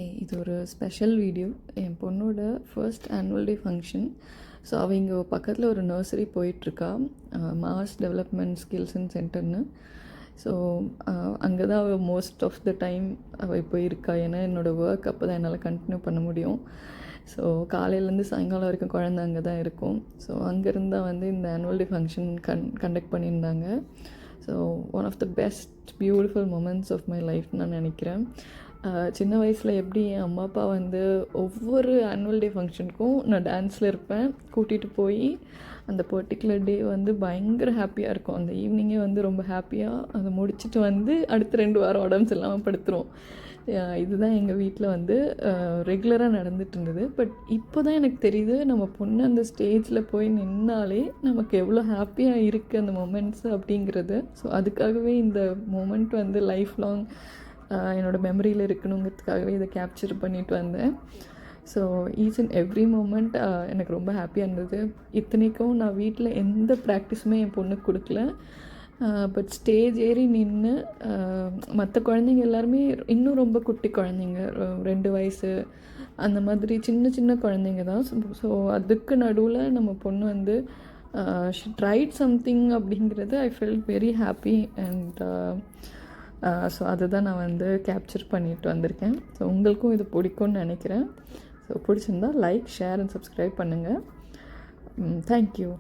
இது ஒரு special video. என் பொண்ணோட first annual day function. So அவள் இங்கே பக்கத்தில் ஒரு நர்சரி போயிட்டுருக்கா, மாஸ் டெவலப்மெண்ட் ஸ்கில்ஸ் அண்ட் சென்டர்னு. ஸோ அங்கே தான் அவள் மோஸ்ட் ஆஃப் த டைம் அவள் இப்போ இருக்கா. ஏன்னா என்னோடய ஒர்க் அப்போ தான் என்னால் கண்டினியூ பண்ண முடியும். ஸோ காலையிலேருந்து சாயங்காலம் வரைக்கும் குழந்தை அங்கே தான் இருக்கும். ஸோ அங்கேருந்து தான் வந்து இந்த ஆனுவல் டே ஃபங்க்ஷன் கண்டக்ட் பண்ணியிருந்தாங்க. So one of the best beautiful moments of my life நான் நினைக்கிறேன். சின்ன வயசில் எப்படி என் அம்மா அப்பா வந்து ஒவ்வொரு ஆனுவல் டே ஃபங்க்ஷனுக்கும் நான் டான்ஸில் இருப்பேன், கூட்டிகிட்டு போய் அந்த பர்டிகுலர் டே வந்து பயங்கர ஹாப்பியாக இருக்கும். அந்த ஈவினிங்கே வந்து ரொம்ப ஹாப்பியாக அதை முடிச்சுட்டு வந்து அடுத்த 2 வாரம் உடம்பு சரியில்லாமல் படுத்துரும். இதுதான் எங்கள் வீட்டில் வந்து ரெகுலராக நடந்துகிட்டு இருந்தது. பட் இப்போ தான் எனக்கு தெரியுது, நம்ம பொண்ணு அந்த ஸ்டேஜில் போய் நின்னாலே நமக்கு எவ்வளோ ஹாப்பியாக இருக்குது அந்த மொமெண்ட்ஸு அப்படிங்கிறது. ஸோ அதுக்காகவே இந்த மொமெண்ட் வந்து லைஃப் லாங் என்னோடய மெமரியில் இருக்கணுங்கிறதுக்காகவே இதை கேப்சர் பண்ணிட்டு வந்தேன். So each and every moment எனக்கு ரொம்ப ஹாப்பியாக இருந்தது. இத்தனைக்கும் நான் வீட்டில் எந்த ப்ராக்டிஸுமே என் பொண்ணுக்கு கொடுக்கல. பட் ஸ்டேஜ் ஏறி நின்று மற்ற குழந்தைங்க எல்லாருமே இன்னும் ரொம்ப குட்டி குழந்தைங்க, 2 வயசு அந்த மாதிரி சின்ன சின்ன குழந்தைங்க தான். ஸோ அதுக்கு நடுவில் நம்ம பொண்ணு வந்து ஷி ட்ரைட் சம்திங் அப்படிங்கிறது I felt very happy. And so அதுதான் நான் வந்து கேப்சர் பண்ணிட்டு வந்திருக்கேன். ஸோ உங்களுக்கும் இது பிடிக்கும்னு நினைக்கிறேன். ஸோ பிடிச்சிருந்தா லைக், ஷேர் அண்ட் சப்ஸ்கிரைப் பண்ணுங்கள். தேங்க்யூ.